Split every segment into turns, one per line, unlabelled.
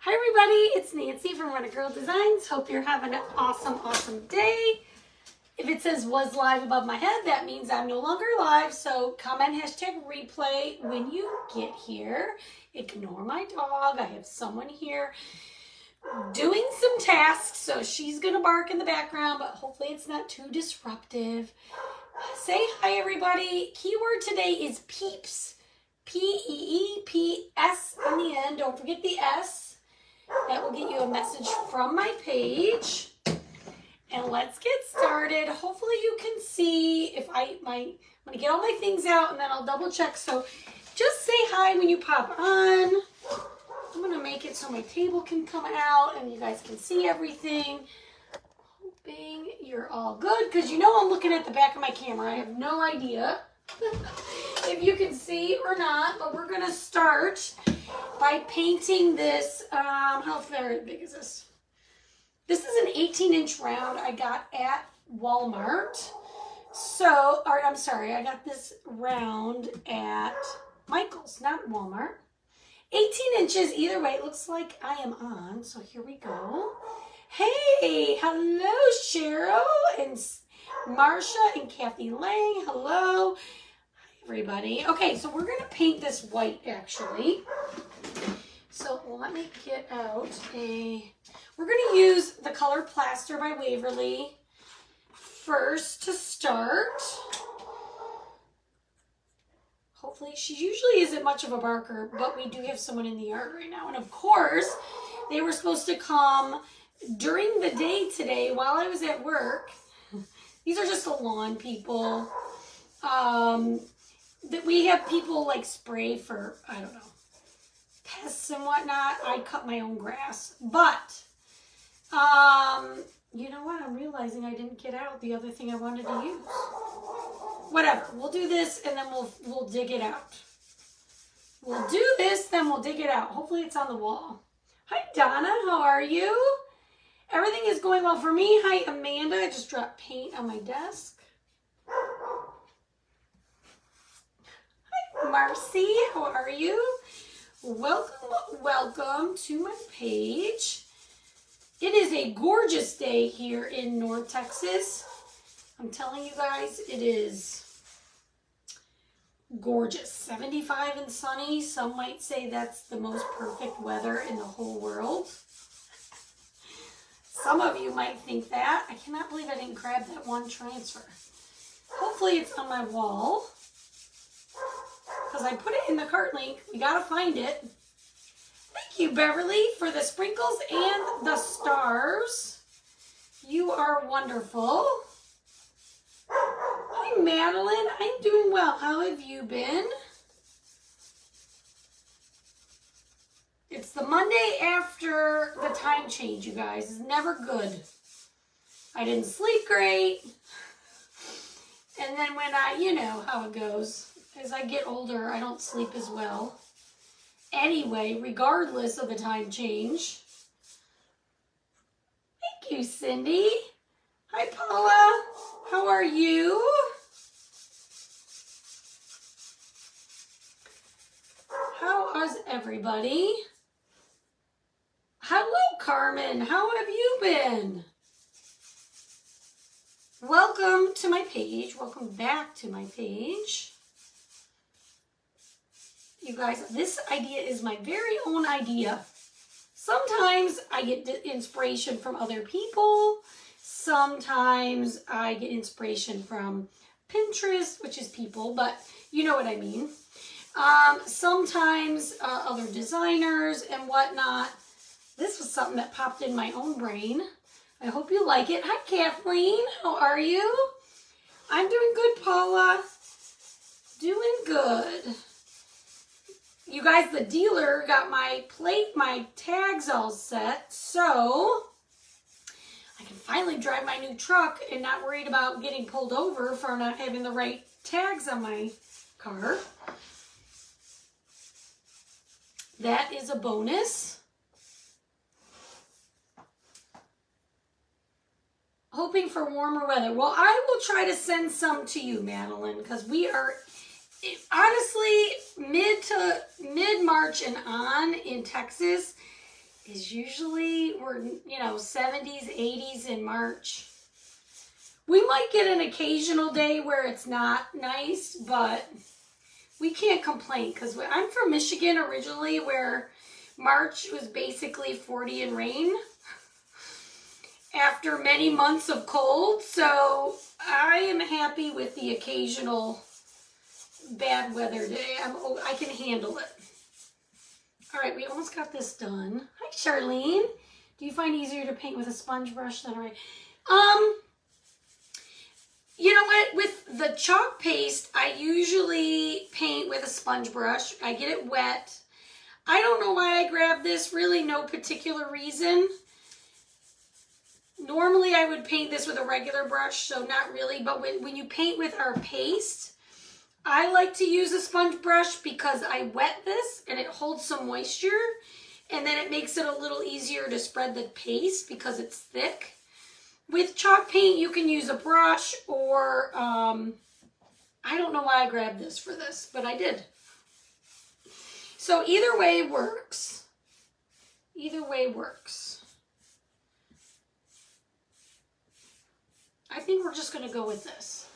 Hi everybody, it's Nancy from Run a Girl Designs. Hope you're having an awesome day. If it says was live above my head, that means I'm no longer live. So comment #replay when you get here. Ignore my dog. I have someone here doing some tasks, so she's gonna bark in the background, but hopefully it's not too disruptive. Say hi everybody. Keyword today is peeps. P-E-E-P-S on the end. Don't forget the S. That will get you a message from my page. And let's get started. Hopefully you can see if I'm going to get all my things out and then I'll double check. So just say hi when you pop on. I'm going to make it so my table can come out and you guys can see everything. Hoping you're all good because you know I'm looking at the back of my camera. I have no idea if you can see or not, but we're going to start by painting this. How very big is this? This is an 18-inch round I got at Walmart. So, or I'm sorry, I got this round at Michael's, not Walmart. 18 inches, either way, it looks like I am on. So here we go. Hey, hello, Cheryl and Marsha and Kathy Lang. Hello. Hi, everybody. Okay, so we're going to paint this white, actually. So let me get out we're going to use the color Plaster by Waverly first to start. Hopefully, she usually isn't much of a barker, but we do have someone in the yard right now. And of course, they were supposed to come during the day today while I was at work. These are just the lawn people. That we have people like spray for, I don't know, pests and whatnot. I cut my own grass, but you know what? I'm realizing I didn't get out the other thing I wanted to use. Whatever. We'll do this and then we'll dig it out. We'll do this, then we'll dig it out. Hopefully it's on the wall. Hi Donna, how are you? Everything is going well for me. Hi Amanda. I just dropped paint on my desk. Hi Marcy, how are you? Welcome to my page. It is a gorgeous day here in North Texas. I'm telling you guys, it is gorgeous. 75 and sunny. Some might say that's the most perfect weather in the whole world. Some of you might think that. I cannot believe I didn't grab that one transfer. Hopefully it's on my wall. Because I put it in the cart link. We got to find it. Thank you, Beverly, for the sprinkles and the stars. You are wonderful. Hi, Madeline. I'm doing well. How have you been? It's the Monday after the time change, you guys. It's never good. I didn't sleep great. And then when you know how it goes. As I get older, I don't sleep as well. Anyway, regardless of the time change. Thank you, Cindy. Hi, Paula. How are you? How is everybody? Hello, Carmen. How have you been? Welcome to my page. Welcome back to my page. You guys, this idea is my very own idea. Sometimes I get inspiration from other people. Sometimes I get inspiration from Pinterest, which is people, but you know what I mean. Sometimes other designers and whatnot. This was something that popped in my own brain. I hope you like it. Hi, Kathleen. How are you? I'm doing good, Paula. Doing good. You guys, the dealer got my plate, my tags all set, so I can finally drive my new truck and not worried about getting pulled over for not having the right tags on my car. That is a bonus. Hoping for warmer weather. Well, I will try to send some to you, Madeline, because we are honestly mid-March and on in Texas. is usually we're, 70s, 80s in March. We might get an occasional day where it's not nice, but we can't complain because I'm from Michigan originally, where March was basically 40 and rain after many months of cold. So I am happy with the occasional bad weather day. I can handle it. All right, we almost got this done. Hi, Charlene. Do you find it easier to paint with a sponge brush than a regular? You know what? With the chalk paste, I usually paint with a sponge brush. I get it wet. I don't know why I grabbed this. Really, no particular reason. Normally, I would paint this with a regular brush, so not really. But when you paint with our paste, I like to use a sponge brush because I wet this and it holds some moisture. And then it makes it a little easier to spread the paste because it's thick. With chalk paint, you can use a brush or, I don't know why I grabbed this for this, but I did. So either way works. Either way works. I think we're just going to go with this.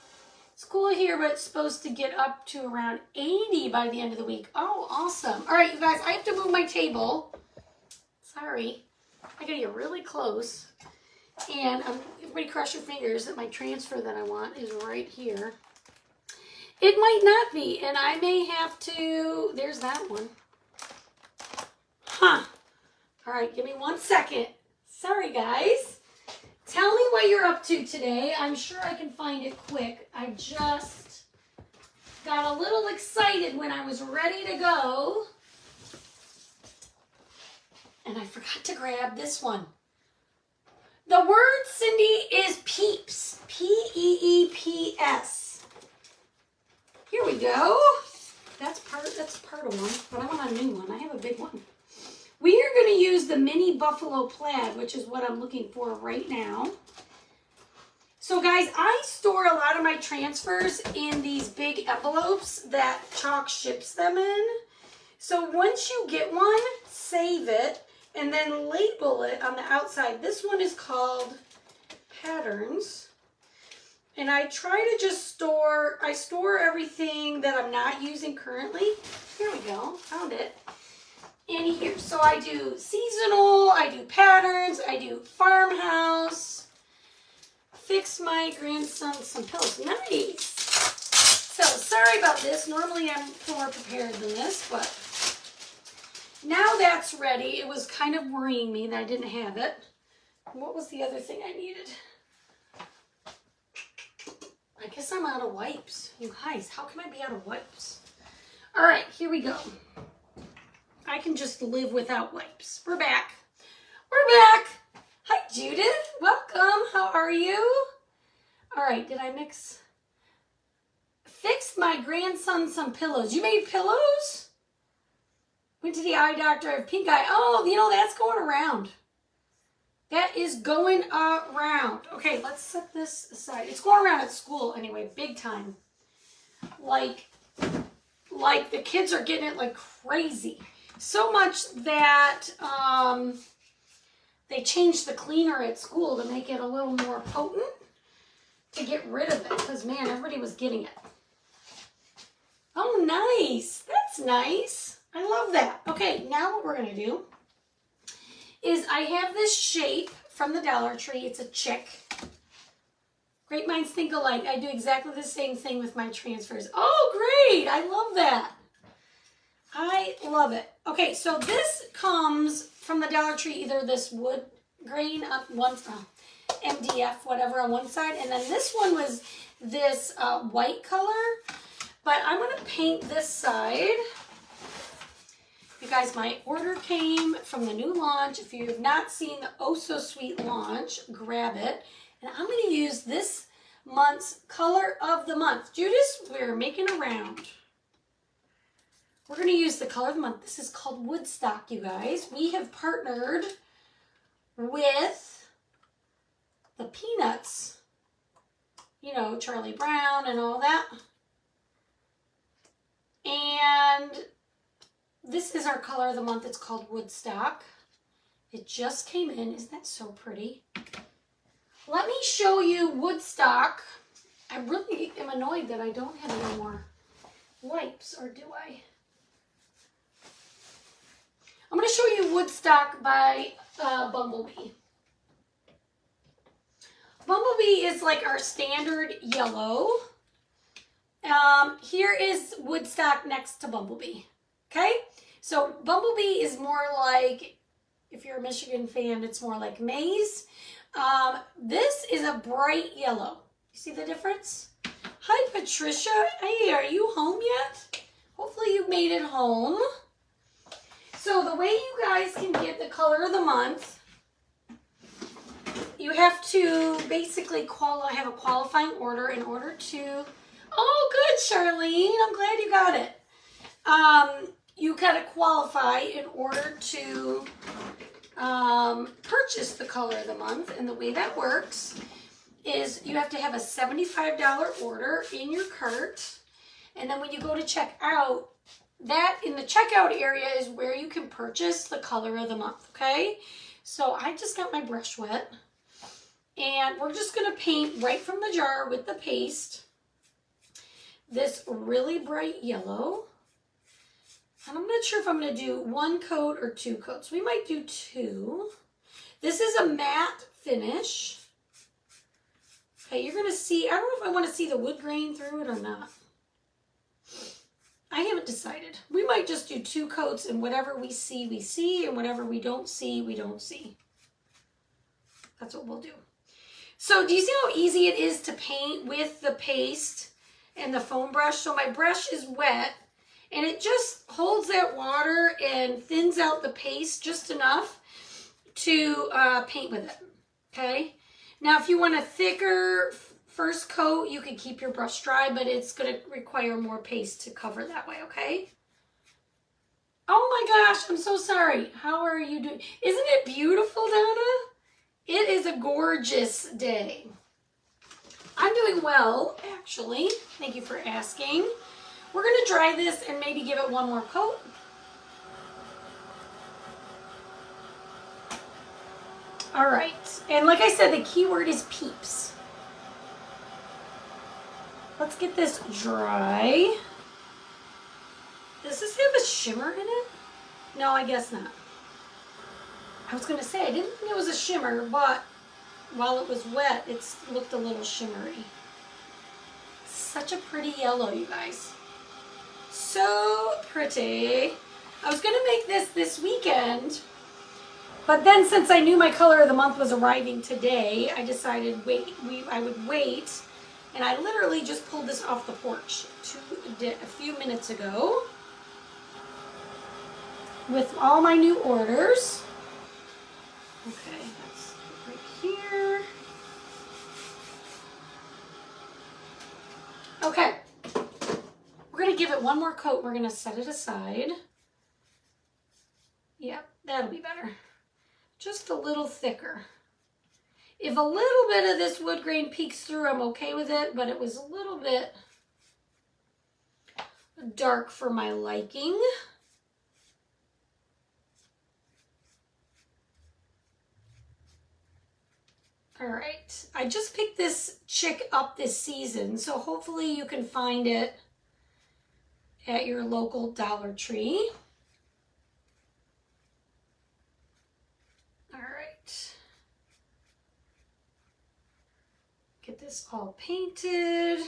It's cool here, but it's supposed to get up to around 80 by the end of the week. Oh, awesome. All right, you guys, I have to move my table. Sorry. I got to get really close. And everybody cross your fingers that my transfer that I want is right here. It might not be, and I may have to, there's that one. Huh. All right, give me 1 second. Sorry, guys. Tell me what you're up to today. I'm sure I can find it quick. I just got a little excited when I was ready to go. And I forgot to grab this one. The word, Cindy, is peeps. P-E-E-P-S. Here we go. That's part of one, but I want a new one. I have a big one. We are going to use the mini buffalo plaid, which is what I'm looking for right now. So guys, I store a lot of my transfers in these big envelopes that Chalk ships them in. So once you get one, save it. And then label it on the outside. This one is called Patterns. And I try to just store everything that I'm not using currently. Here we go, found it. In here. So I do seasonal, I do patterns, I do farmhouse. Fix my grandson some pillows. Nice. So sorry about this. Normally I'm more prepared than this, but now that's ready. It was kind of worrying me that I didn't have it. What was the other thing I needed? I guess I'm out of wipes. You guys, how can I be out of wipes? All right, here we go. I can just live without wipes. We're back. We're back. Hi, Judith. Welcome. How are you? All right, did I mix? Fixed my grandson some pillows. You made pillows? Went to the eye doctor. I have pink eye. Oh, that's going around. That is going around. Okay, let's set this aside. It's going around at school anyway, big time. Like the kids are getting it like crazy. So much that they changed the cleaner at school to make it a little more potent to get rid of it. Because, man, everybody was getting it. Oh, nice. That's nice. I love that. Okay, now what we're going to do is I have this shape from the Dollar Tree. It's a chick. Great minds think alike. I do exactly the same thing with my transfers. Oh, great. I love that. I love it. Okay, so this comes from the Dollar Tree, either this wood grain on one, MDF, whatever, on one side, and then this one was this white color. But I'm going to paint this side. You guys, my order came from the new launch. If you have not seen the Oh So Sweet launch, grab it. And I'm going to use this month's color of the month. Judas, we're making a round. We're going to use the color of the month. This is called Woodstock, you guys. We have partnered with the Peanuts. You know, Charlie Brown and all that. And this is our color of the month. It's called Woodstock. It just came in. Isn't that so pretty? Let me show you Woodstock. I really am annoyed that I don't have any more wipes, or do I? I'm going to show you Woodstock by Bumblebee. Bumblebee is like our standard yellow. Here is Woodstock next to Bumblebee. Okay? So Bumblebee is more like, if you're a Michigan fan, it's more like maize. This is a bright yellow. You see the difference? Hi, Patricia. Hey, are you home yet? Hopefully you made it home. So the way you guys can get the color of the month, you have to basically have a qualifying order in order to... Oh, good, Charlene. I'm glad you got it. You got to qualify in order to purchase the color of the month. And the way that works is you have to have a $75 order in your cart. And then when you go to check out, that in the checkout area is where you can purchase the color of the month, okay? So I just got my brush wet. And we're just going to paint right from the jar with the paste this really bright yellow. And I'm not sure if I'm going to do one coat or two coats. We might do two. This is a matte finish. Okay, you're going to see, I don't know if I want to see the wood grain through it or not. I haven't decided. We might just do two coats, and whatever we see, and whatever we don't see, we don't see. That's what we'll do. So do you see how easy it is to paint with the paste and the foam brush? So my brush is wet, and it just holds that water and thins out the paste just enough to paint with it, okay? Now, if you want a thicker first coat, you can keep your brush dry, but it's going to require more paste to cover that way, okay? Oh my gosh, I'm so sorry. How are you doing? Isn't it beautiful, Donna? It is a gorgeous day. I'm doing well, actually. Thank you for asking. We're going to dry this and maybe give it one more coat. All right. And like I said, the key word is peeps. Let's get this dry. Does this have a shimmer in it? No, I guess not. I was going to say, I didn't think it was a shimmer, but while it was wet, it looked a little shimmery. Such a pretty yellow, you guys. So pretty. I was going to make this weekend, but then since I knew my color of the month was arriving today, I decided I would wait. And I literally just pulled this off the porch a few minutes ago with all my new orders. Okay, that's right here. Okay, we're going to give it one more coat. We're going to set it aside. Yep, that'll be better. Just a little thicker. If a little bit of this wood grain peeks through, I'm okay with it, but it was a little bit dark for my liking. All right, I just picked this chick up this season, so hopefully you can find it at your local Dollar Tree. All right. Get this all painted.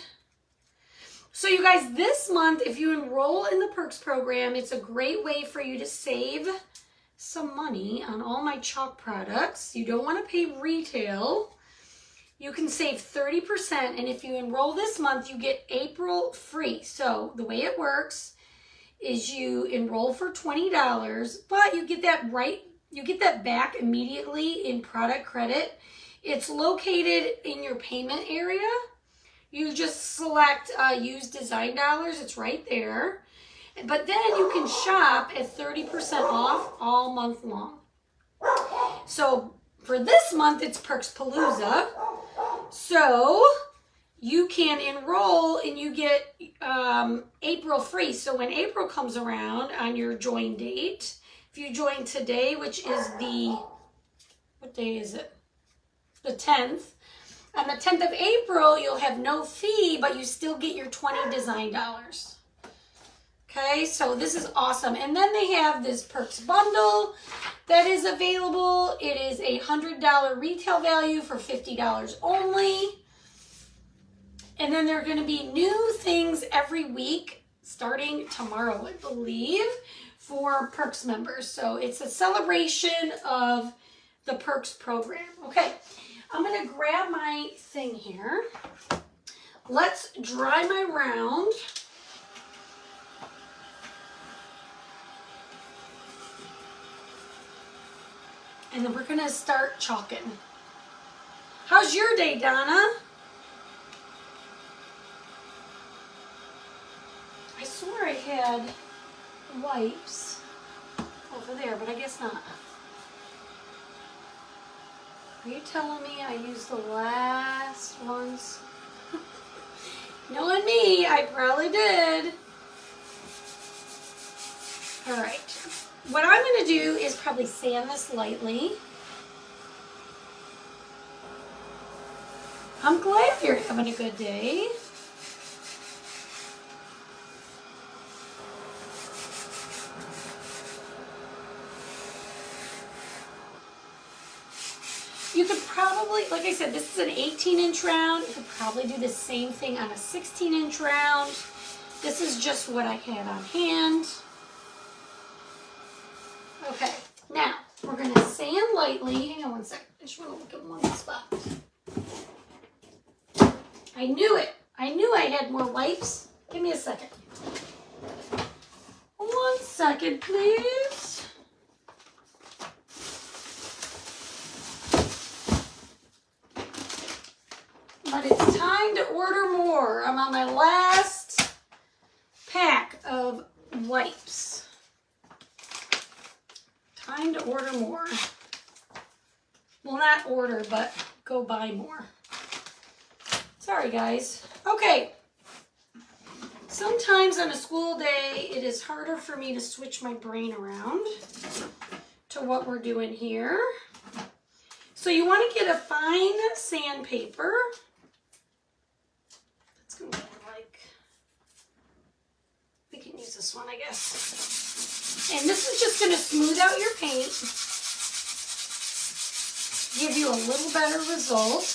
So you guys, this month, if you enroll in the Perks program, it's a great way for you to save some money on all my chalk products. You don't want to pay retail. You can save 30%, and if you enroll this month, you get April free. So the way it works is you enroll for $20, but you get that back immediately in product credit. It's located in your payment area. You just select use design dollars. It's right there. But then you can shop at 30% off all month long. So for this month, it's Perks Palooza. So you can enroll and you get April free. So when April comes around on your join date, if you join today, which is the what day is it? The 10th. On the 10th of April, you'll have no fee, but you still get your 20 design dollars. Okay, so this is awesome. And then they have this Perks bundle that is available. It is a $100 retail value for $50 only. And then there are going to be new things every week, starting tomorrow, I believe, for Perks members. So it's a celebration of the Perks program. Okay, I'm going to grab my thing here. Let's dry my round. And then we're going to start chalking. How's your day, Donna? I swore I had wipes over there, but I guess not. Are you telling me I used the last ones? Knowing me, I probably did. All right. What I'm going to do is probably sand this lightly. I'm glad you're having a good day. You could probably, like I said, this is an 18-inch round. You could probably do the same thing on a 16-inch round. This is just what I had on hand. Okay, now we're going to sand lightly. Hang on one second. I just want to look at one spot. I knew it. I knew I had more wipes. Give me a second. 1 second, please. But it's time to order more. I'm on my last pack of wipes. Time to order more. Well, not order, but go buy more. Sorry, guys. Okay. Sometimes on a school day, it is harder for me to switch my brain around to what we're doing here. So you want to get a fine sandpaper. That's going to look like, we can use this one, I guess. And this is just going to smooth out your paint, give you a little better result.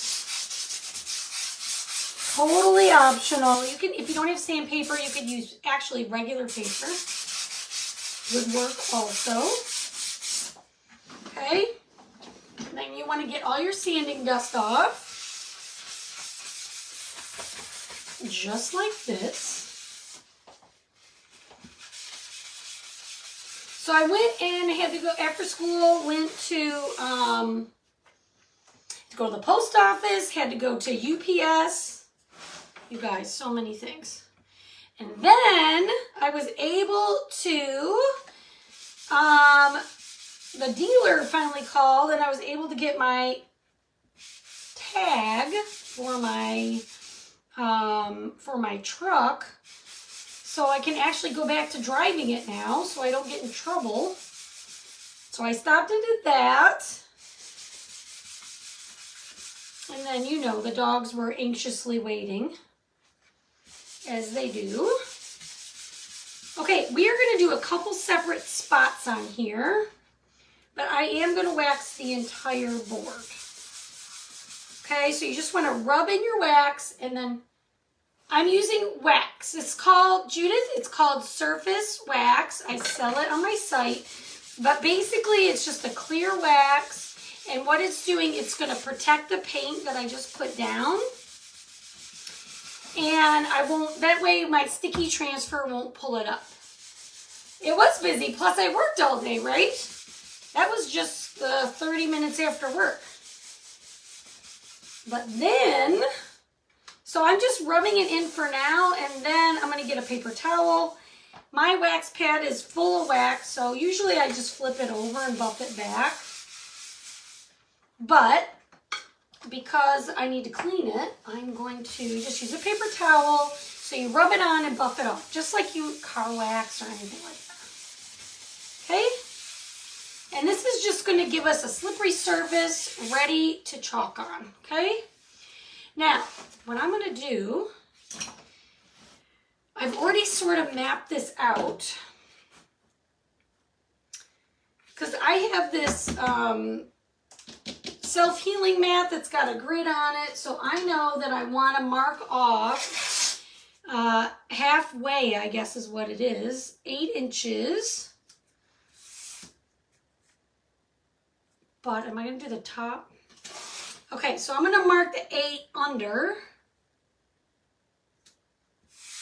Totally optional. You can, if you don't have sandpaper, you could use actually regular paper. Would work also. Okay. And then you want to get all your sanding dust off. Just like this. So I went and had to go after school, went to go to the post office, had to go to UPS. You guys, so many things. And then I was able to, the dealer finally called and I was able to get my tag for my truck. So I can actually go back to driving it now so I don't get in trouble. So I stopped and did that. And then, you know, the dogs were anxiously waiting, as they do. Okay, we are going to do a couple separate spots on here, but I am going to wax the entire board. Okay, so you just want to rub in your wax, and then I'm using wax. It's called, Judith, it's called Surface Wax. I sell it on my site, but basically it's just a clear wax. And what it's doing, it's going to protect the paint that I just put down. And I won't, that way my sticky transfer won't pull it up. It was busy, plus I worked all day, right? That was just 30 minutes after work. But then, so I'm just rubbing it in for now, and then I'm going to get a paper towel. My wax pad is full of wax, so usually I just flip it over and buff it back. But because I need to clean it, I'm going to just use a paper towel. So you rub it on and buff it off, just like you car wax or anything like that. Okay? And this is just going to give us a slippery surface ready to chalk on, okay? Now, what I'm going to do, I've already sort of mapped this out because I have this self-healing mat that's got a grid on it, so I know that I want to mark off halfway, I guess is what it is, 8 inches. But am I going to do the top? Okay, so I'm going to mark the 8 under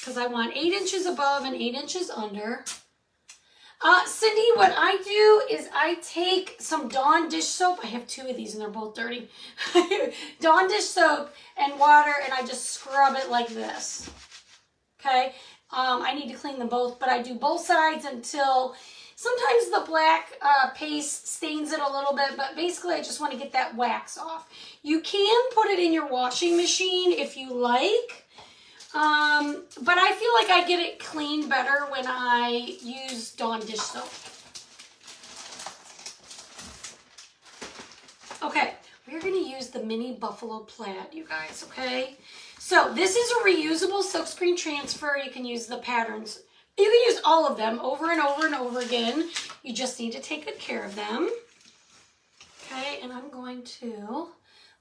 because I want 8 inches above and 8 inches under. Cindy, what I do is I take some Dawn dish soap. I have 2 of these and they're both dirty. Dawn dish soap and water, and I just scrub it like this. Okay, I need to clean them both, but I do both sides until sometimes the black paste stains it a little bit, but basically I just want to get that wax off. You can put it in your washing machine if you like. But I feel like I get it clean better when I use Dawn dish soap. Okay, we're going to use the mini buffalo plaid, you guys, okay? So this is a reusable silkscreen transfer. You can use the patterns. You can use all of them over and over and over again. You just need to take good care of them. Okay, and I'm going to,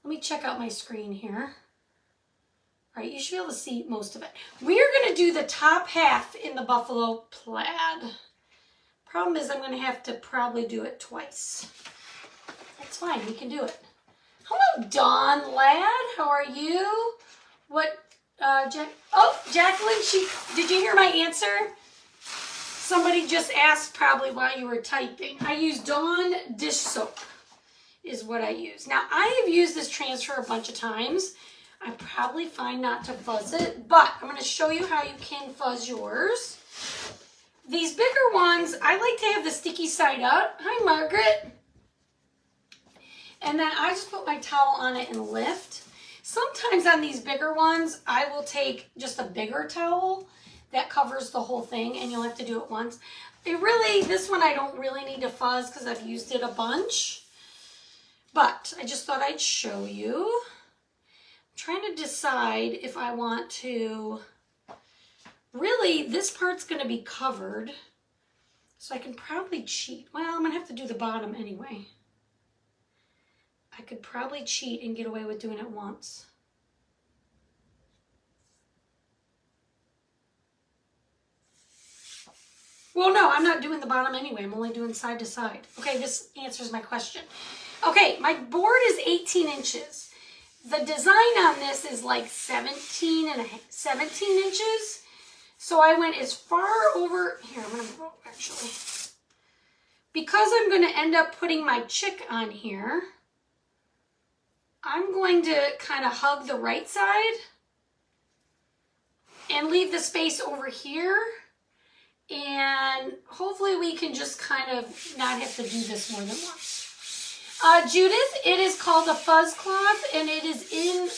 let me check out my screen here. All right, you should be able to see most of it. We're going to do the top half in the buffalo plaid. Problem is I'm going to have to probably do it twice. That's fine, we can do it. Hello, Dawn Lad, how are you? What, Jacqueline, did you hear my answer? Somebody just asked probably while you were typing. I use Dawn dish soap is what I use. Now, I have used this transfer a bunch of times. I'm probably fine not to fuzz it, but I'm going to show you how you can fuzz yours. These bigger ones, I like to have the sticky side up. Hi, Margaret. And then I just put my towel on it and lift. Sometimes on these bigger ones, I will take just a bigger towel that covers the whole thing, and you'll have to do it once. This one I don't really need to fuzz because I've used it a bunch, but I just thought I'd show you. Trying to decide if I want to, really this part's going to be covered, so I can probably cheat. Well, I'm going to have to do the bottom anyway. I could probably cheat and get away with doing it once. Well, no, I'm not doing the bottom anyway. I'm only doing side to side. Okay, this answers my question. Okay, my board is 18 inches. The design on this is like 17 inches. So I went as far over, here, I'm going to go actually. Because I'm going to end up putting my chick on here, I'm going to kind of hug the right side and leave the space over here. And hopefully we can just kind of not have to do this more than once. Judith, it is called a fuzz cloth, and it is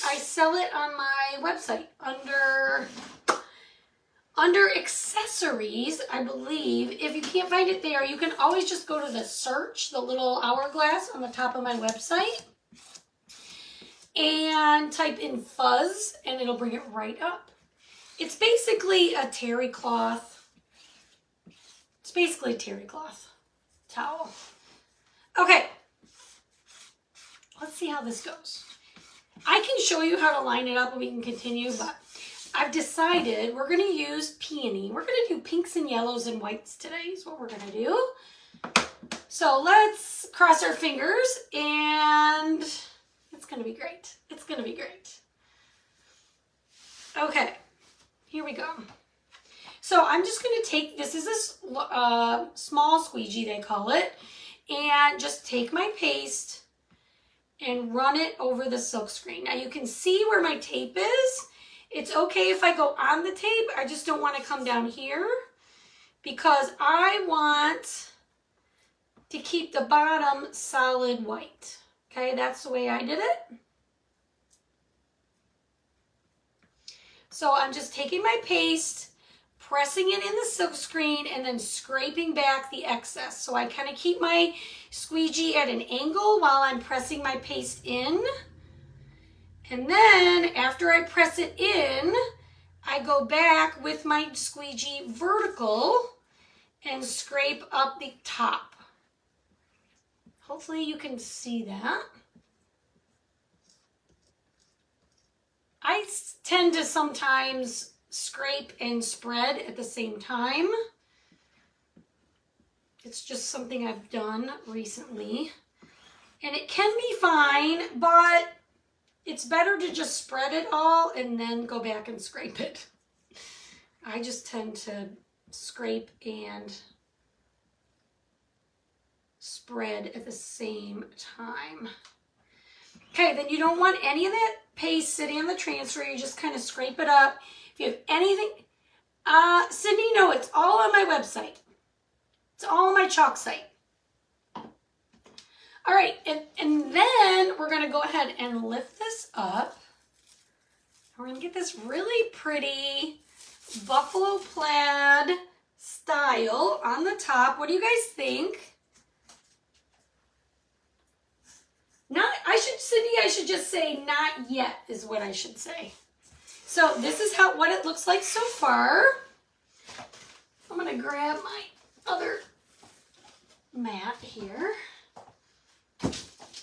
I sell it on my website under accessories, I believe. If you can't find it there, you can always just go to the search, the little hourglass on the top of my website, and type in fuzz, and it'll bring it right up. It's basically a terry cloth. It's basically a terry cloth towel. Okay. Let's see how this goes. I can show you how to line it up and we can continue, but I've decided we're going to use peony. We're going to do pinks and yellows and whites today is what we're going to do. So let's cross our fingers, and it's going to be great. It's going to be great. Okay, here we go. So I'm just going to take, this is a small squeegee, they call it, and just take my paste and run it over the silk screen. Now you can see where my tape is. It's okay if I go on the tape. I just don't want to come down here because I want to keep the bottom solid white. Okay, that's the way I did it. So I'm just taking my paste, pressing it in the silk screen and then scraping back the excess. So I kind of keep my squeegee at an angle while I'm pressing my paste in. And then after I press it in, I go back with my squeegee vertical and scrape up the top. Hopefully you can see that. I tend to sometimes scrape and spread at the same time. It's just something I've done recently. And it can be fine, but it's better to just spread it all and then go back and scrape it. I just tend to scrape and spread at the same time. Okay, then you don't want any of that paste sitting on the transfer. You just kind of scrape it up. If you have anything, Sydney, no, it's all on my website. It's all on my chalk site. All right, and then we're gonna go ahead and lift this up. We're gonna get this really pretty buffalo plaid style on the top. What do you guys think? Sydney, I should just say not yet is what I should say. So this is what it looks like so far. I'm gonna grab my other mat here.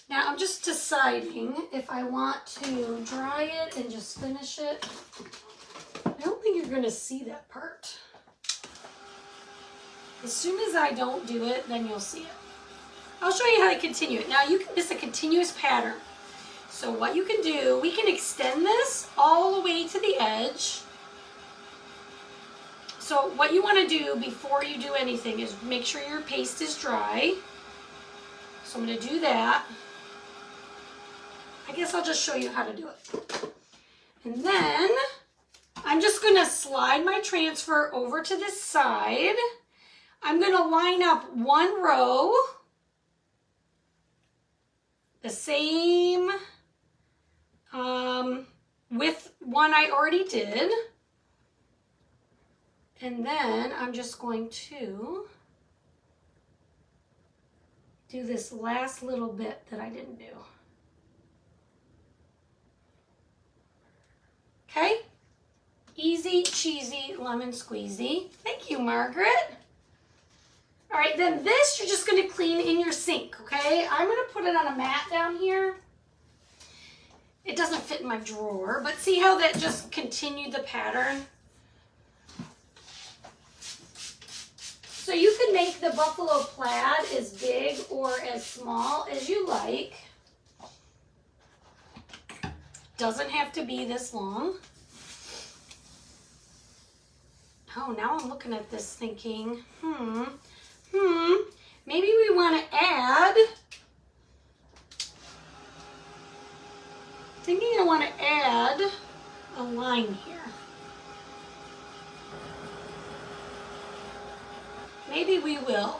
Now I'm just deciding if I want to dry it and just finish it. I don't think you're gonna see that part. As soon as I don't do it, then you'll see it. I'll show you how to continue it. Now this is a continuous pattern. So what you can do, we can extend this all the way to the edge. So what you want to do before you do anything is make sure your paste is dry. So I'm going to do that. I guess I'll just show you how to do it. And then I'm just going to slide my transfer over to this side. I'm going to line up one row, the same with one I already did. And then I'm just going to do this last little bit that I didn't do. Okay? Easy, cheesy, lemon squeezy. Thank you, Margaret. All right, then this you're just gonna clean in your sink, okay? I'm gonna put it on a mat down here. It doesn't fit in my drawer, but see how that just continued the pattern? So you can make the buffalo plaid as big or as small as you like. Doesn't have to be this long. Oh, now I'm looking at this thinking, maybe we want to add, I want to add a line here. Maybe we will.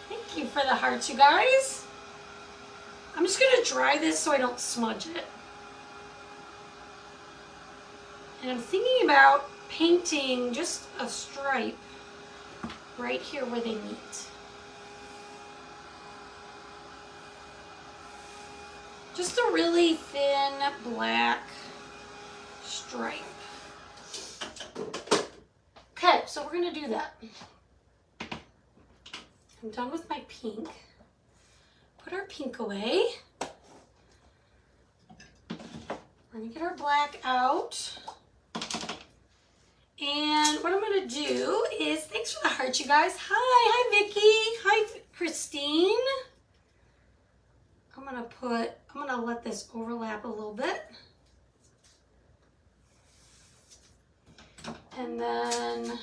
Thank you for the hearts, you guys. I'm just going to dry this so I don't smudge it. And I'm thinking about painting just a stripe right here where they meet. Just a really thin black stripe. Okay, so we're going to do that. I'm done with my pink. Put our pink away. We're going to get our black out. And what I'm going to do is, thanks for the heart, you guys. Hi Vicky. Hi, Christine. I'm going to let this overlap a little bit. And then,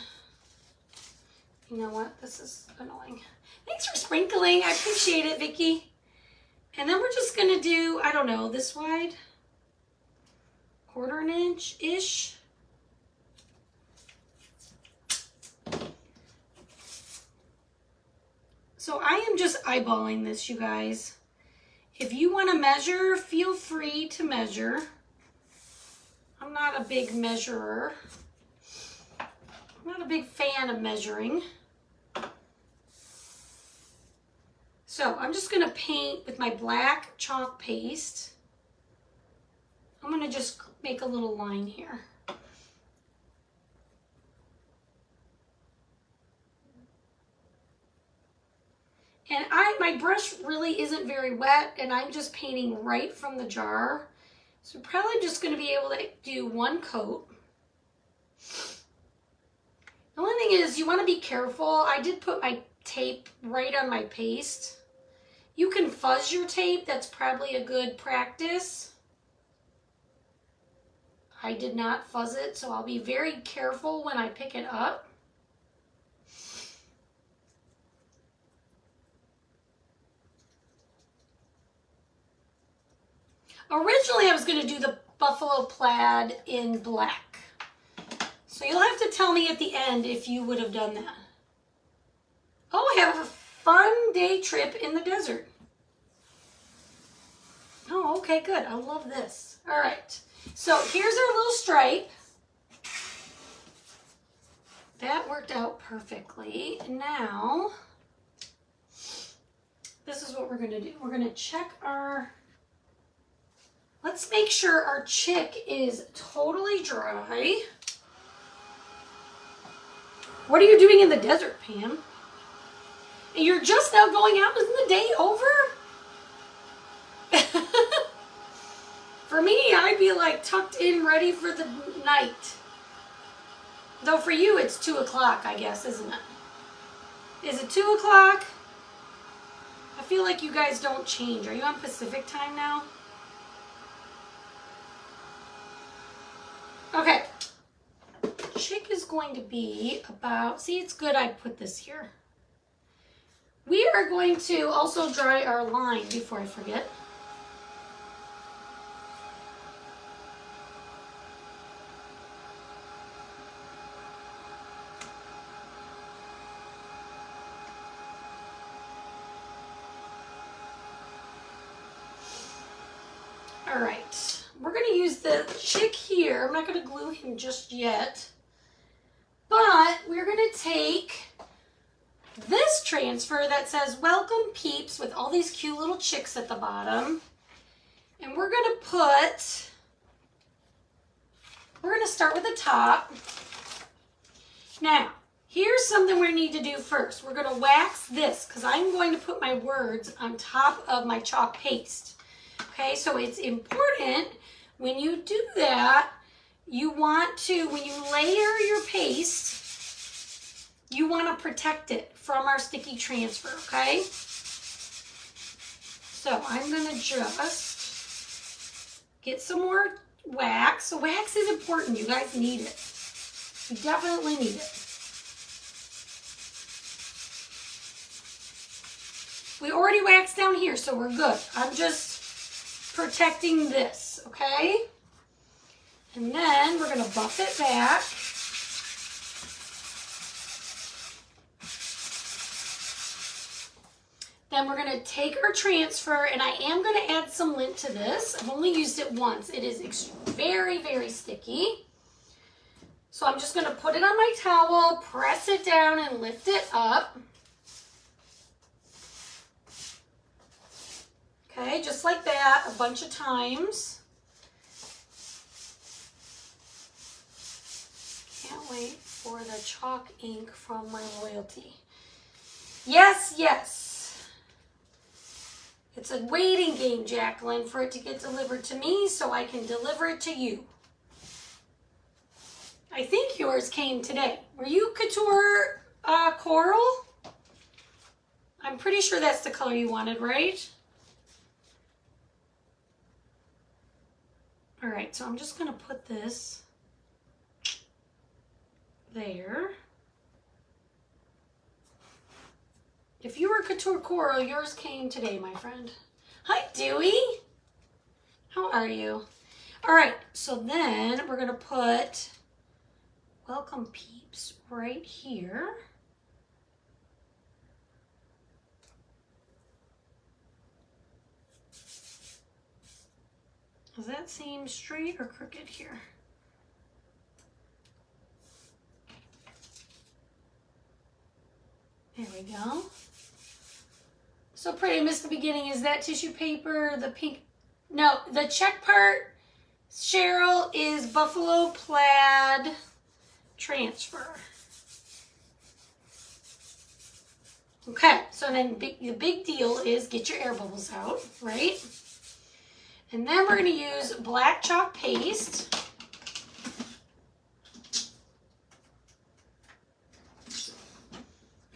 you know what? This is annoying. Thanks for sprinkling. I appreciate it, Vicky. And then we're just going to do, I don't know, this wide, 1/4 inch-ish. So I am just eyeballing this, you guys. If you want to measure, feel free to measure. I'm not a big measurer. I'm not a big fan of measuring. So I'm just going to paint with my black chalk paste. I'm going to just make a little line here. And my brush really isn't very wet, and I'm just painting right from the jar. So I'm probably just going to be able to do one coat. The only thing is you want to be careful. I did put my tape right on my paste. You can fuzz your tape. That's probably a good practice. I did not fuzz it, so I'll be very careful when I pick it up. Originally, I was going to do the buffalo plaid in black. So you'll have to tell me at the end if you would have done that. Oh, have a fun day trip in the desert. Oh, okay, good. I love this. All right. So here's our little stripe. That worked out perfectly. Now, this is what we're going to do. We're going to check our... Let's make sure our chick is totally dry. What are you doing in the desert, Pam? And you're just now going out? Isn't the day over? For me, I'd be like tucked in, ready for the night. Though for you, it's 2 o'clock, I guess, isn't it? Is it 2 o'clock? I feel like you guys don't change. Are you on Pacific time now? Okay. Chick is going to be about, see, it's good I put this here. We are going to also dry our line before I forget. All right, we're going to use the chick here. I'm not going to glue him just yet, but we're going to take this transfer that says Welcome Peeps with all these cute little chicks at the bottom, and we're going to start with the top. Now, here's something we need to do first. We're going to wax this because I'm going to put my words on top of my chalk paste. Okay, so it's important when you do that, you want to, when you layer your paste, you want to protect it from our sticky transfer, okay? So I'm going to just get some more wax. So wax is important. You guys need it. You definitely need it. We already waxed down here, so we're good. I'm just protecting this, okay? And then we're going to buff it back. Then we're going to take our transfer, and I am going to add some lint to this. I've only used it once. It is very, very sticky. So I'm just going to put it on my towel, press it down, and lift it up. Okay, just like that, a bunch of times. Can't wait for the chalk ink from my loyalty. Yes, yes. It's a waiting game, Jacqueline, for it to get delivered to me so I can deliver it to you. I think yours came today. Were you Couture Coral? I'm pretty sure that's the color you wanted, right? All right, so I'm just going to put this there. If you were Couture Coral, yours came today, my friend. Hi, Dewey. How are you? All right, so then we're going to put Welcome Peeps right here. Does that seem straight or crooked here? we go. So pretty. I missed the beginning. Is that tissue paper? The pink? No, the check part, Cheryl, is buffalo plaid transfer. Okay, so then the big deal is get your air bubbles out, right? And then we're going to use black chalk paste.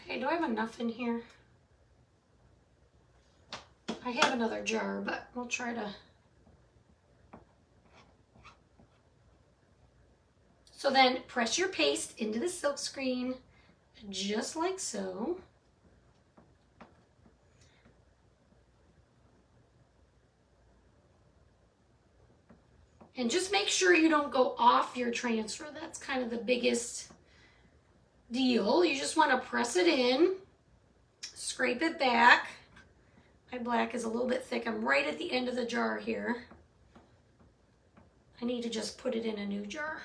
Okay, do I have enough in here? I have another jar, but we'll try to. So then press your paste into the silk screen, just like so. And just make sure you don't go off your transfer. That's kind of the biggest deal. You just want to press it in, scrape it back. My black is a little bit thick. I'm right at the end of the jar here. I need to just put it in a new jar.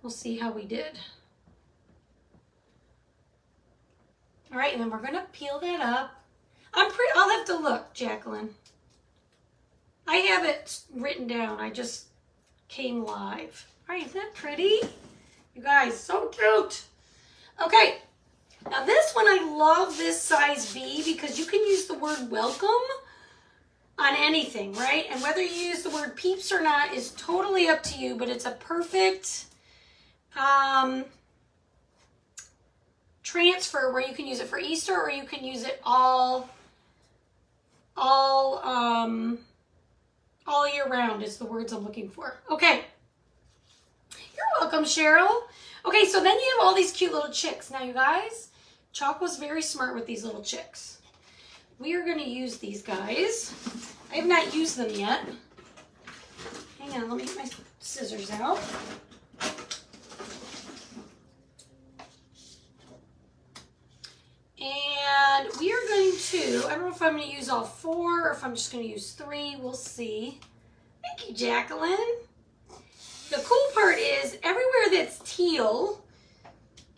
We'll see how we did. All right, and then we're gonna peel that up. I'll have to look, Jacqueline. I have it written down. I just came live. All right, isn't that pretty? You guys, so cute. Okay, now this one, I love this size B because you can use the word welcome on anything, right? And whether you use the word peeps or not is totally up to you, but it's a perfect transfer where you can use it for Easter or you can use it all year round is the words I'm looking for. Okay. You're welcome, Cheryl. Okay, so then you have all these cute little chicks. Now, you guys, Chalk was very smart with these little chicks. We are going to use these guys. I have not used them yet. Hang on, let me get my scissors out. And we are going to, I don't know if I'm going to use all 4 or if I'm just going to use 3. We'll see. Thank you, Jacqueline. The cool part is everywhere that's teal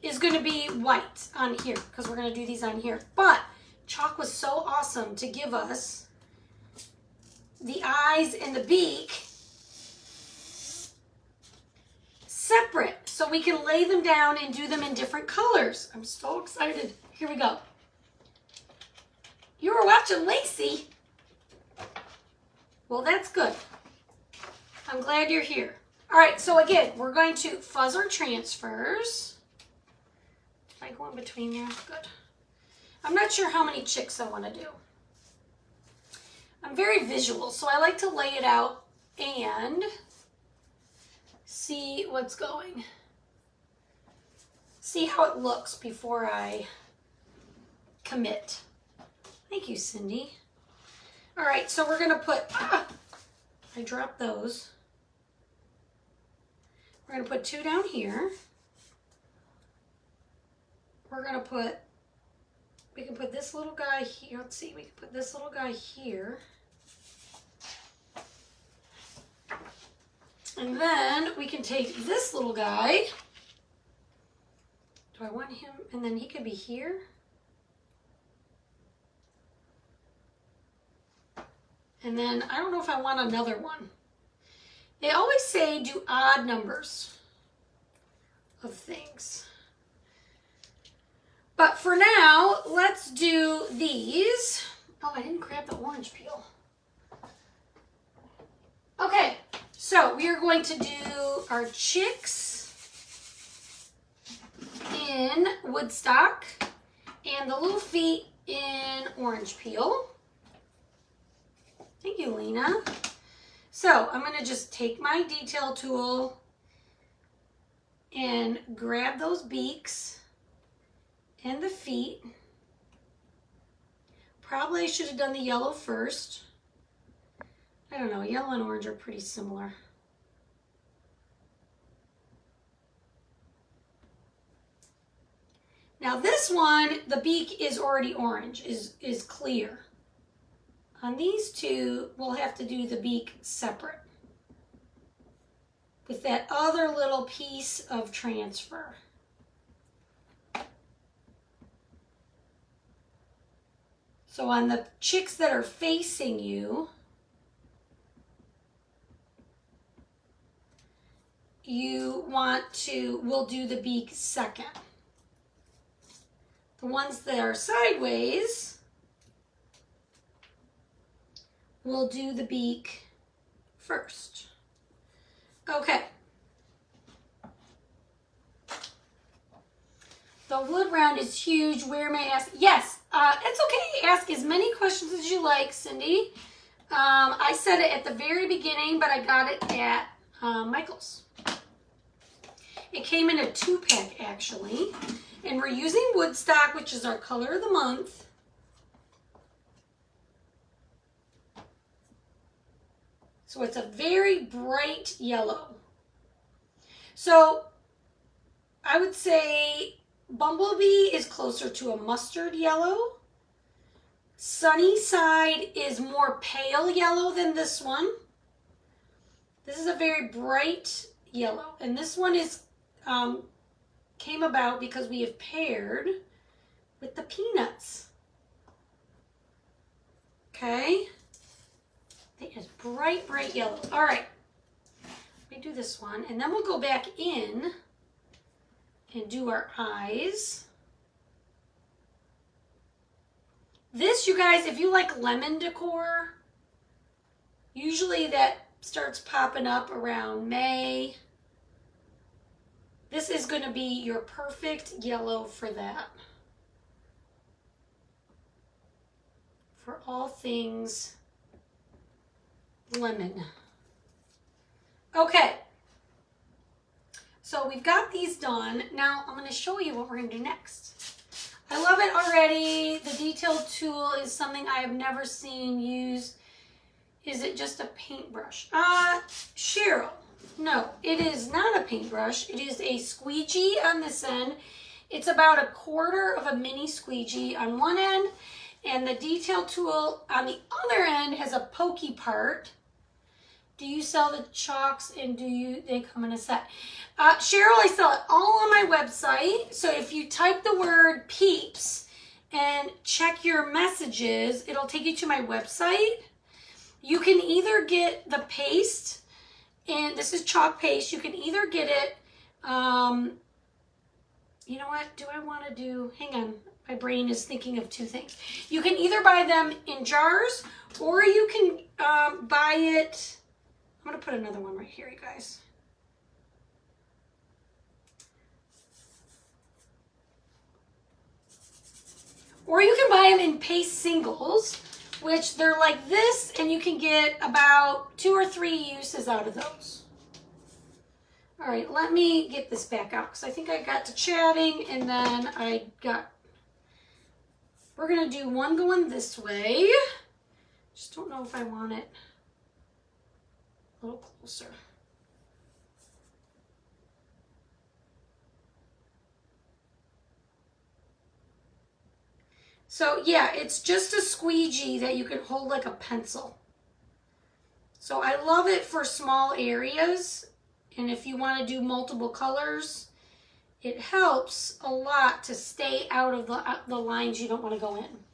is going to be white on here because we're going to do these on here. But Chalk was so awesome to give us the eyes and the beak separate so we can lay them down and do them in different colors. I'm so excited. Here we go. You were watching Lacey. Well, that's good. I'm glad you're here. All right, so again, we're going to fuzz our transfers. If I go in between there, good. I'm not sure how many chicks I want to do. I'm very visual, so I like to lay it out and see what's going. See how it looks before I commit. Thank you, Cindy. All right, so we're gonna put, I dropped those. We're gonna put 2 down here. We're gonna put, we can put this little guy here. Let's see, we can put this little guy here. And then we can take this little guy. Do I want him? And then he could be here. And then I don't know if I want another one. They always say do odd numbers of things. But for now, let's do these. Oh, I didn't grab the orange peel. Okay, so we are going to do our chicks in Woodstock and the little feet in orange peel. Thank you, Lena. So I'm going to just take my detail tool and grab those beaks and the feet. Probably I should have done the yellow first. I don't know, yellow and orange are pretty similar. Now this one, the beak is already orange, is clear. On these 2, we'll have to do the beak separate with that other little piece of transfer. So on the chicks that are facing you, we'll do the beak second. The ones that are sideways, we'll do the beak first. Okay. The wood round is huge. Where may I ask? Yes, it's okay. Ask as many questions as you like, Cindy. I said it at the very beginning, but I got it at Michael's. It came in a 2-pack, actually. And we're using Woodstock, which is our color of the month. So it's a very bright yellow. So I would say Bumblebee is closer to a mustard yellow. Sunnyside is more pale yellow than this one. This is a very bright yellow. And this one is came about because we have paired with the peanuts. Okay. It is bright, bright yellow. All right. Let me do this one. And then we'll go back in and do our eyes. This, you guys, if you like lemon decor, usually that starts popping up around May. This is going to be your perfect yellow for that. For all things lemon. Okay. So we've got these done. Now I'm going to show you what we're going to do next. I love it already. The detail tool is something I have never seen used. Is it just a paintbrush? Cheryl. No, it is not a paintbrush. It is a squeegee on this end. It's about 1/4 of a mini squeegee on one end, and the detail tool on the other end has a pokey part. Do you sell the chalks, and they come in a set? Cheryl, I sell it all on my website. So if you type the word Peeps and check your messages, it'll take you to my website. You can either get the paste, and this is chalk paste. You can either get it, you know what, do I want to do, hang on, my brain is thinking of 2 things. You can either buy them in jars, or you can buy it, I'm going to put another one right here, you guys. Or you can buy them in paste singles, which they're like this, and you can get about 2 or 3 uses out of those. All right, let me get this back out because I think I got to chatting and then we're gonna do one going this way. Just don't know if I want it a little closer. So yeah, it's just a squeegee that you can hold like a pencil. So I love it for small areas. And if you want to do multiple colors, it helps a lot to stay out of the lines you don't want to go in.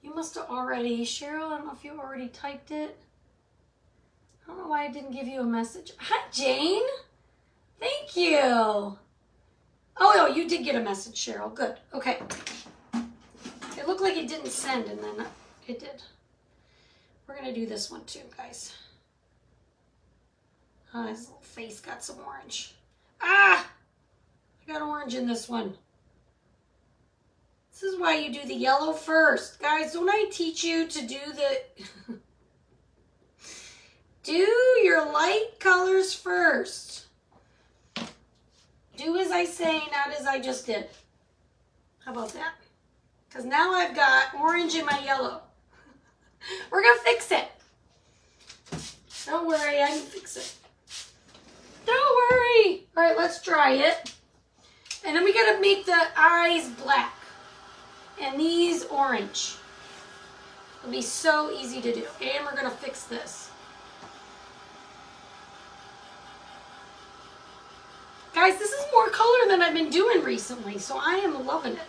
You must have already, Cheryl, I don't know if you already typed it. I don't know why I didn't give you a message. Hi, Jane. Thank you. Oh, no, you did get a message, Cheryl. Good. Okay. It looked like it didn't send, and then it did. We're going to do this one too, guys. His little face got some orange. Ah! I got orange in this one. This is why you do the yellow first. Guys, don't I teach you to do the... do your light colors first. Do as I say, not as I just did. How about that? Because now I've got orange in my yellow. We're going to fix it. Don't worry, I can fix it. Don't worry. All right, let's dry it. And then we got to make the eyes black. And these orange. It'll be so easy to do. And we're going to fix this. Guys, this is more color than I've been doing recently, so I am loving it.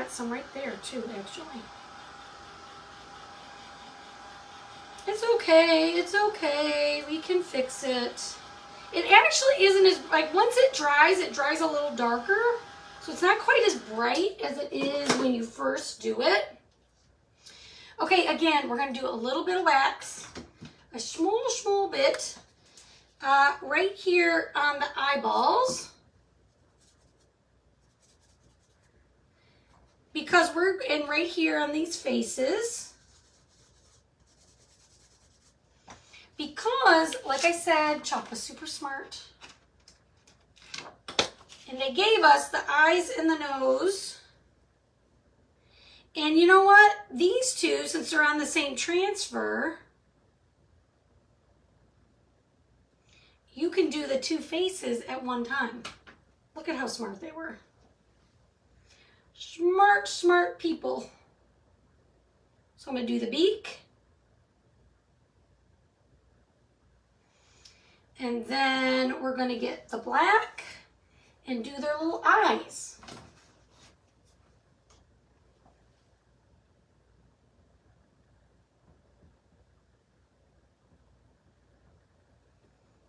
got some right there too, actually. It's okay, it's okay. We can fix it. It actually isn't as, like, once it dries a little darker. So it's not quite as bright as it is when you first do it. Okay, again, we're going to do a little bit of wax. A small bit. Right here on the eyeballs. Because we're in right here on these faces. Because, like I said, Chuck was super smart. And they gave us the eyes and the nose. And you know what? These two, since they're on the same transfer, you can do the two faces at one time. Look at how smart they were. Smart, smart people. So I'm going to do the beak. And then we're going to get the black and do their little eyes.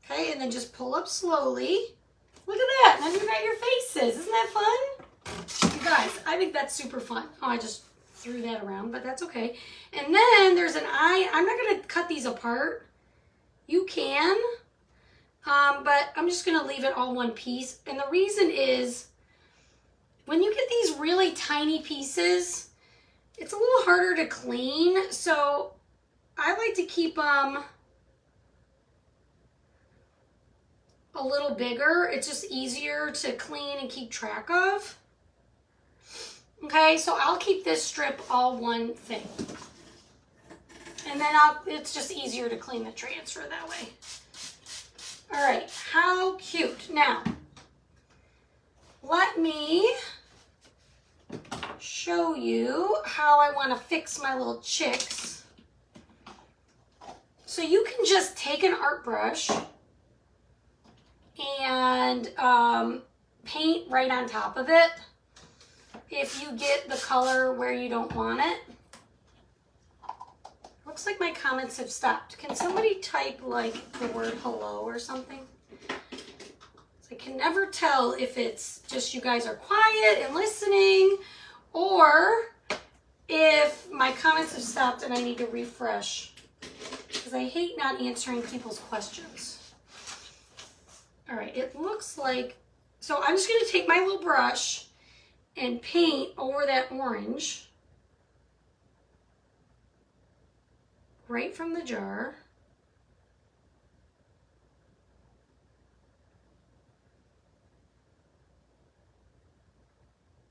Okay, and then just pull up slowly. Look at that, and then you got your faces. Isn't that fun? You guys, I think that's super fun. Oh, I just threw that around, but that's okay. And then there's an eye. I'm not going to cut these apart. You can, but I'm just going to leave it all one piece. And the reason is, when you get these really tiny pieces, it's a little harder to clean. So I like to keep them a little bigger. It's just easier to clean and keep track of. Okay, so I'll keep this strip all one thing. And then it's just easier to clean the transfer that way. All right, how cute. Now, let me show you how I want to fix my little chicks. So you can just take an art brush and paint right on top of it if you get the color where you don't want it. Looks like my comments have stopped. Can somebody type like the word hello or something? I can never tell if it's just you guys are quiet and listening, or if my comments have stopped and I need to refresh, because I hate not answering people's questions. All right, it looks like, so I'm just going to take my little brush and paint over that orange right from the jar.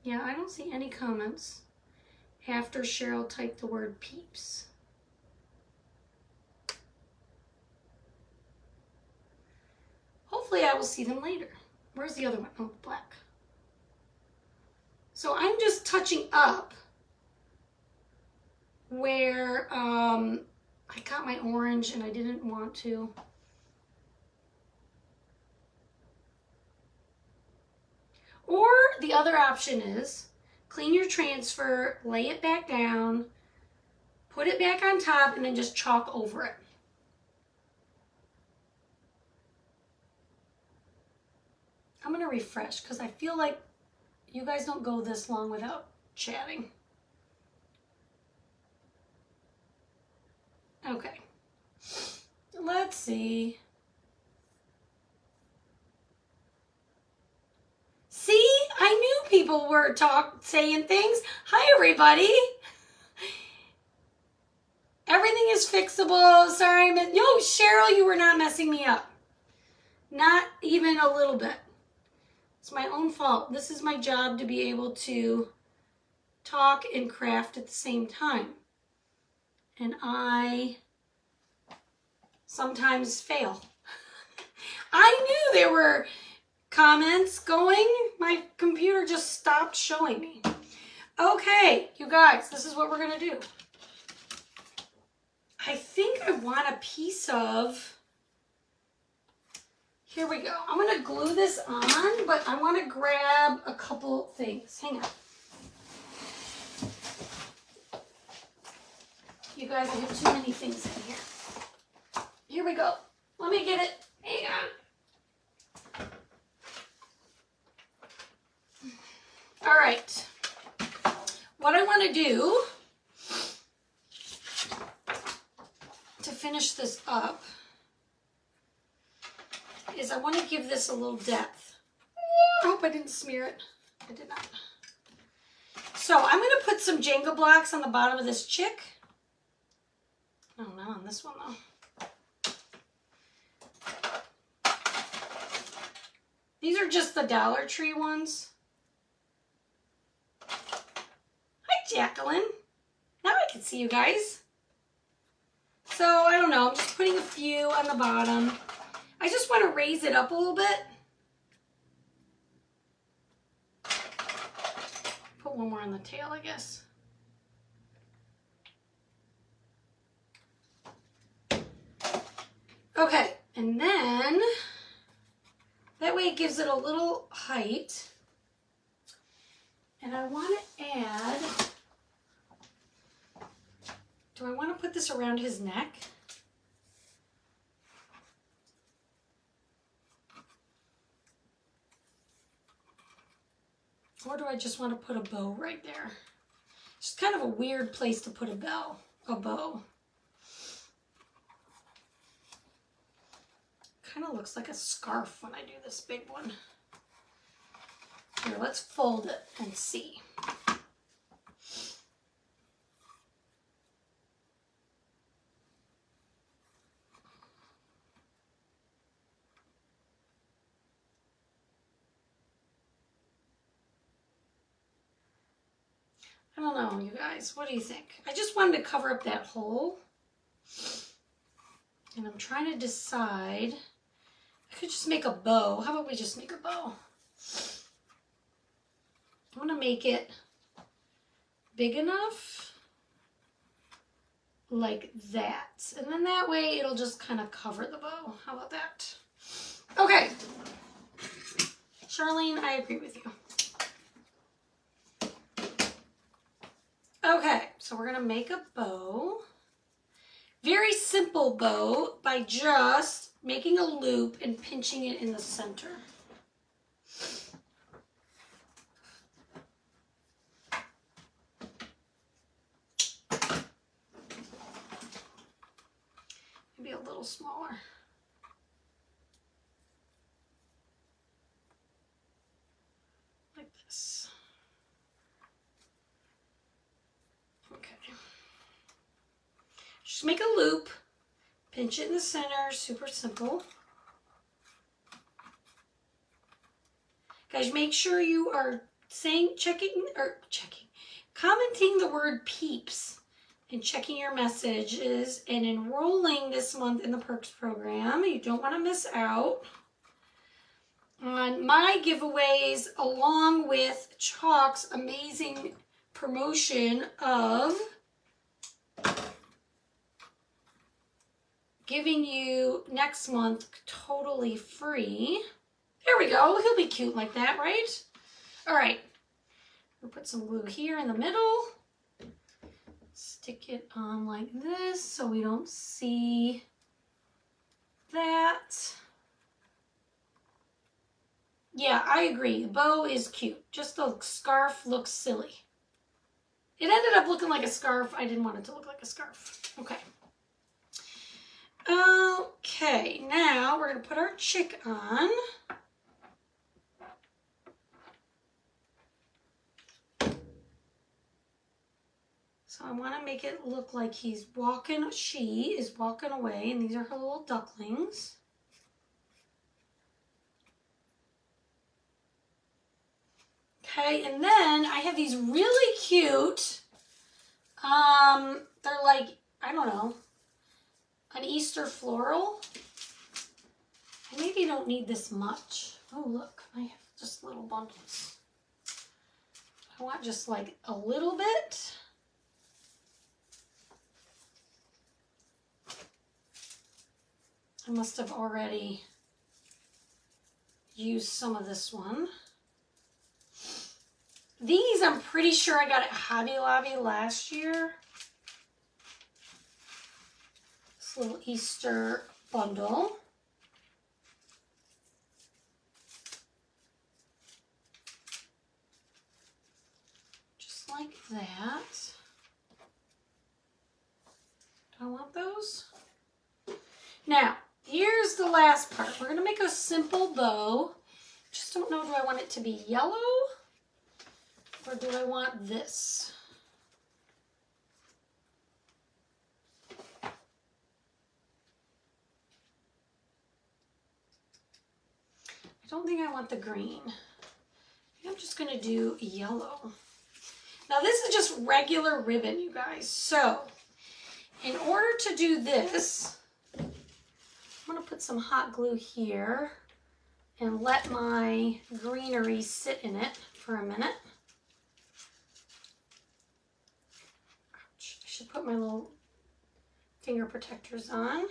Yeah, I don't see any comments after Cheryl typed the word peeps. Hopefully I will see them later. Where's the other one? Oh, black. So I'm just touching up where I got my orange and I didn't want to. Or the other option is clean your transfer, lay it back down, put it back on top, and then just chalk over it. I'm going to refresh because I feel like you guys don't go this long without chatting. Okay. Let's see. See, I knew people were saying things. Hi, everybody. Everything is fixable. Sorry, no, Cheryl, you were not messing me up. Not even a little bit. It's my own fault. This is my job, to be able to talk and craft at the same time. And I sometimes fail. I knew there were comments going. My computer just stopped showing me. Okay, you guys, this is what we're going to do. I think I want a piece of... Here we go. I'm going to glue this on, but I want to grab a couple things. Hang on. You guys, I have too many things in here. Here we go. Let me get it. Hang on. All right. What I want to do to finish this up is I want to give this a little depth. I hope I didn't smear it. I did not. So I'm going to put some Jenga blocks on the bottom of this chick. No, not on this one though. These are just the Dollar Tree ones. Hi, Jacqueline. Now I can see you guys. So, I don't know. I'm just putting a few on the bottom. I just want to raise it up a little bit. Put one more on the tail, I guess. Okay, and then that way it gives it a little height. And I want to add, do I want to put this around his neck? Or do I just want to put a bow right there? It's kind of a weird place to put a bow. Kind of looks like a scarf when I do this big one. Here, let's fold it and see. I don't know, you guys. What do you think? I just wanted to cover up that hole. And I'm trying to decide. I could just make a bow. How about we just make a bow? I want to make it big enough like that. And then that way it'll just kind of cover the bow. How about that? Okay. Charlene, I agree with you. Okay, so we're going to make a bow. Very simple bow by just making a loop and pinching it in the center. Maybe a little smaller. Like this. Okay. Just make a loop, pinch it in the center, super simple. Guys, make sure you are commenting the word peeps and checking your messages and enrolling this month in the Perks program. You don't want to miss out on my giveaways along with Chalk's amazing promotion of giving you next month totally free. There we go. He'll be cute like that, right? All right. We'll put some glue here in the middle. Stick it on like this so we don't see that. Yeah, I agree. The bow is cute. Just the scarf looks silly. It ended up looking like a scarf. I didn't want it to look like a scarf. Okay. Okay, now we're going to put our chick on. So I want to make it look like she is walking away, and these are her little ducklings. Okay, and then I have these really cute, they're like, I don't know, an Easter floral. I maybe don't need this much. Oh, look, I have just little bundles. I want just like a little bit. I must have already used some of this one. These I'm pretty sure I got at Hobby Lobby last year. little Easter bundle. Just like that. Do I want those? Now, here's the last part. We're going to make a simple bow. Just don't know, do I want it to be yellow or do I want this? I don't think I want the green. I'm just going to do yellow. Now this is just regular ribbon, you guys. So in order to do this, I'm going to put some hot glue here and let my greenery sit in it for a minute. Ouch. I should put my little finger protectors on.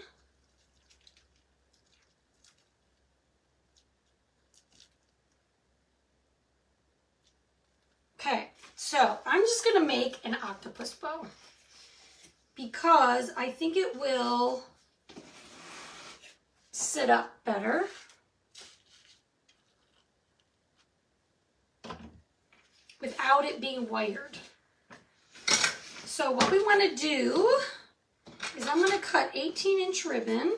Okay, so I'm just going to make an octopus bow because I think it will sit up better. Without it being wired. So what we want to do is I'm going to cut 18-inch ribbon,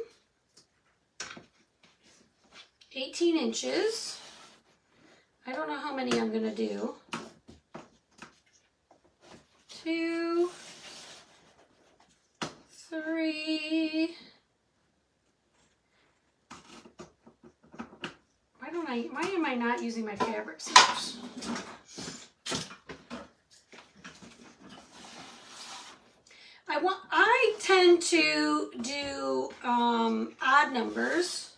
18 inches. I don't know how many I'm going to do. 2, 3. Why am I not using my fabric scissors? I tend to do odd numbers.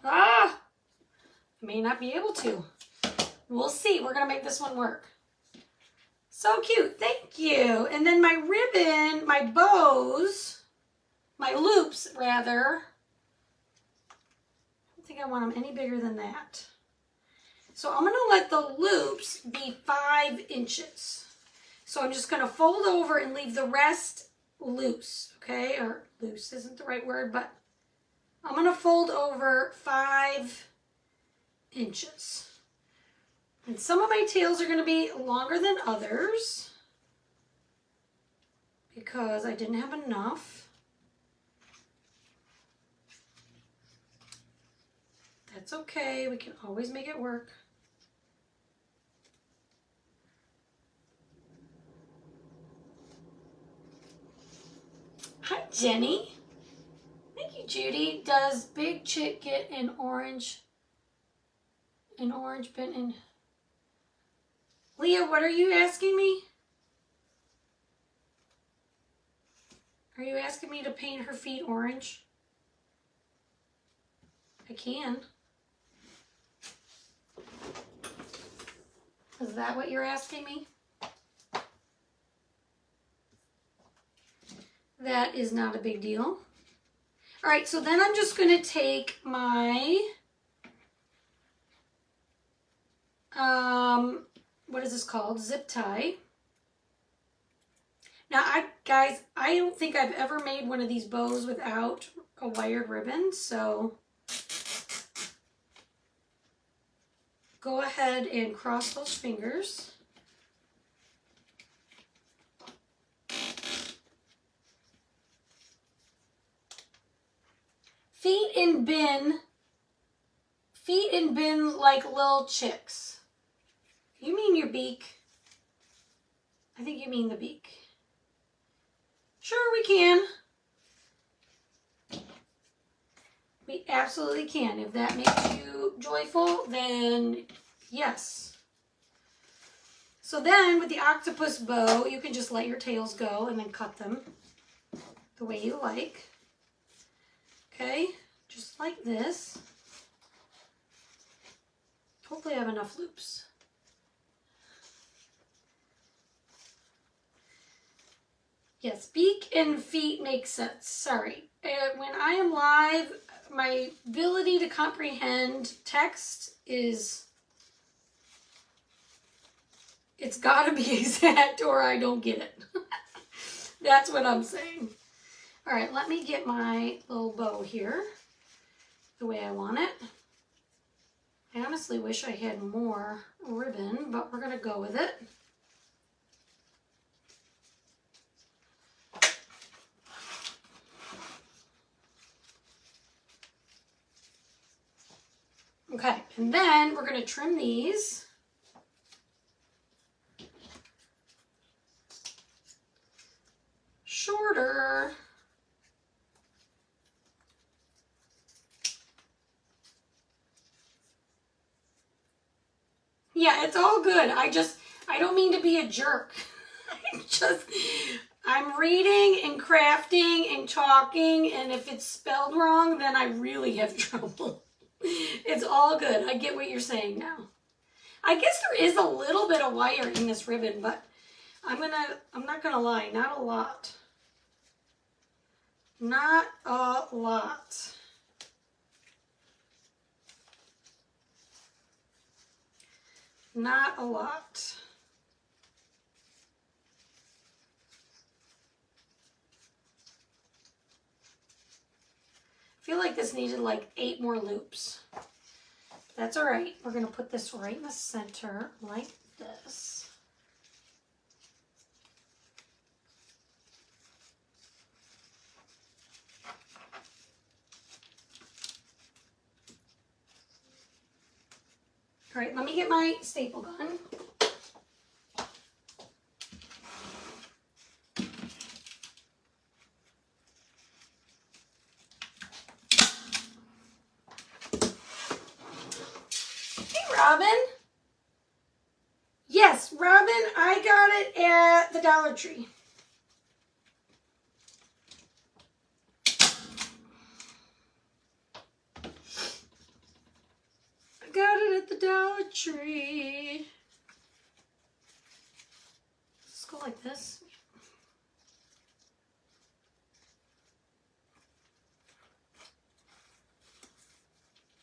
I may not be able to. We'll see. We're going to make this one work. So cute. Thank you. And then my ribbon, my bows, my loops rather, I don't think I want them any bigger than that. So I'm going to let the loops be 5 inches. So I'm just going to fold over and leave the rest loose, okay? Or loose isn't the right word, but I'm going to fold over 5 inches. And some of my tails are going to be longer than others because I didn't have enough. That's okay. We can always make it work. Hi, Jenny. Thank you, Judy. Does Big Chick get an orange bin in? Leah, what are you asking me? Are you asking me to paint her feet orange? I can. Is that what you're asking me? That is not a big deal. All right, so then I'm just going to take my, what is this called? Zip tie. Now, guys, I don't think I've ever made one of these bows without a wired ribbon, so go ahead and cross those fingers. Feet in bin like little chicks. You mean your beak? I think you mean the beak. Sure, we can. We absolutely can. If that makes you joyful, then yes. So then with the octopus bow, you can just let your tails go and then cut them the way you like. Okay, just like this. Hopefully I have enough loops. Yes, beak and feet make sense. Sorry. When I am live, my ability to comprehend text is, it's got to be exact or I don't get it. That's what I'm saying. All right, let me get my little bow here the way I want it. I honestly wish I had more ribbon, but we're gonna go with it. Okay, and then we're gonna trim these. Shorter. Yeah, it's all good. I don't mean to be a jerk. I'm reading and crafting and talking, and if it's spelled wrong, then I really have trouble. It's all good. I get what you're saying now. I guess there is a little bit of wire in this ribbon, but I'm not gonna lie, not a lot. Not a lot. Not a lot. I feel like this needed like 8 more loops. That's all right. We're gonna put this right in the center like this. All right, let me get my staple gun. Robin? Yes, Robin, I got it at the Dollar Tree. I got it at the Dollar Tree. Let's go like this.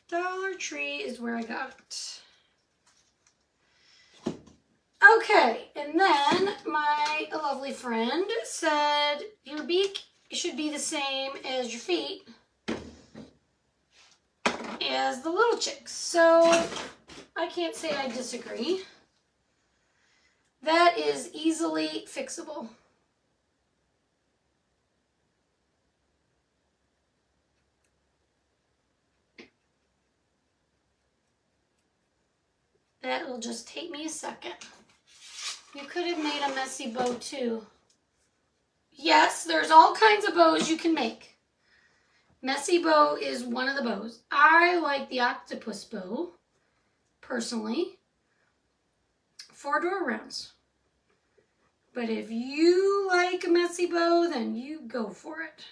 Dollar Tree is where I got it. Okay, and then my lovely friend said your beak should be the same as your feet as the little chicks. So I can't say I disagree. That is easily fixable. That'll just take me a second. You could have made a messy bow too. Yes, there's all kinds of bows you can make. Messy bow is one of the bows. I like the octopus bow, personally, for door rounds. But if you like a messy bow, then you go for it.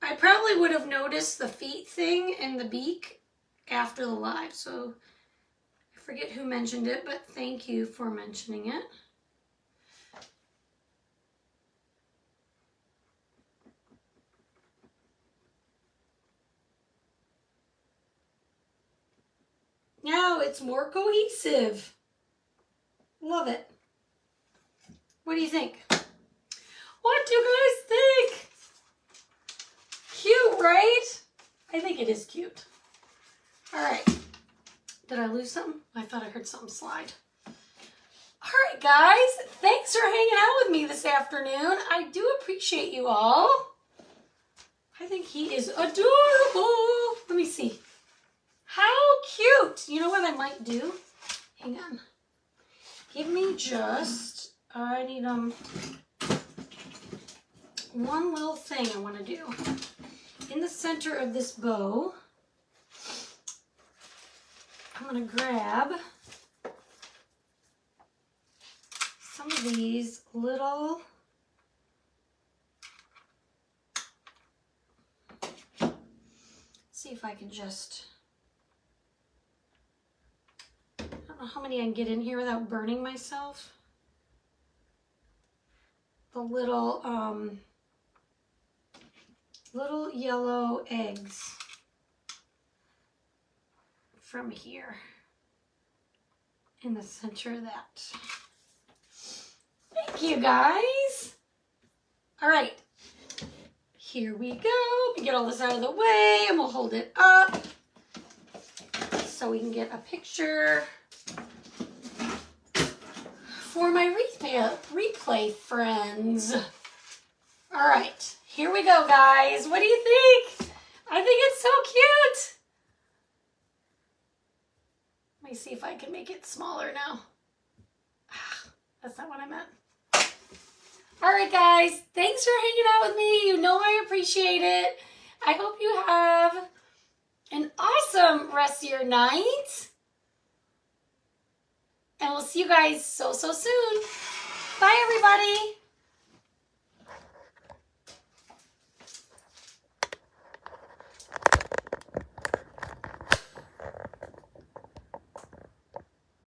I probably would have noticed the feet thing and the beak after the live, so I forget who mentioned it, but thank you for mentioning it. Now it's more cohesive. Love it. What do you think? What do you guys think? Cute, right? I think it is cute. All right. Did I lose something? I thought I heard something slide. All right, guys. Thanks for hanging out with me this afternoon. I do appreciate you all. I think he is adorable. Let me see. How cute. You know what I might do? Hang on. Give me just, I need one little thing I want to do. In the center of this bow, I'm going to grab some of these little see if I can just, I don't know how many I can get in here without burning myself. The little little yellow eggs from here in the center of that. Thank you, guys. All right. Here we go. Let me get all this out of the way and we'll hold it up so we can get a picture for my replay friends. All right, here we go, guys. What do you think? I think it's so cute. Let me see if I can make it smaller now. That's not what I meant. All right, guys, thanks for hanging out with me. You know I appreciate it. I hope you have an awesome rest of your night. And we'll see you guys so soon. Bye, everybody.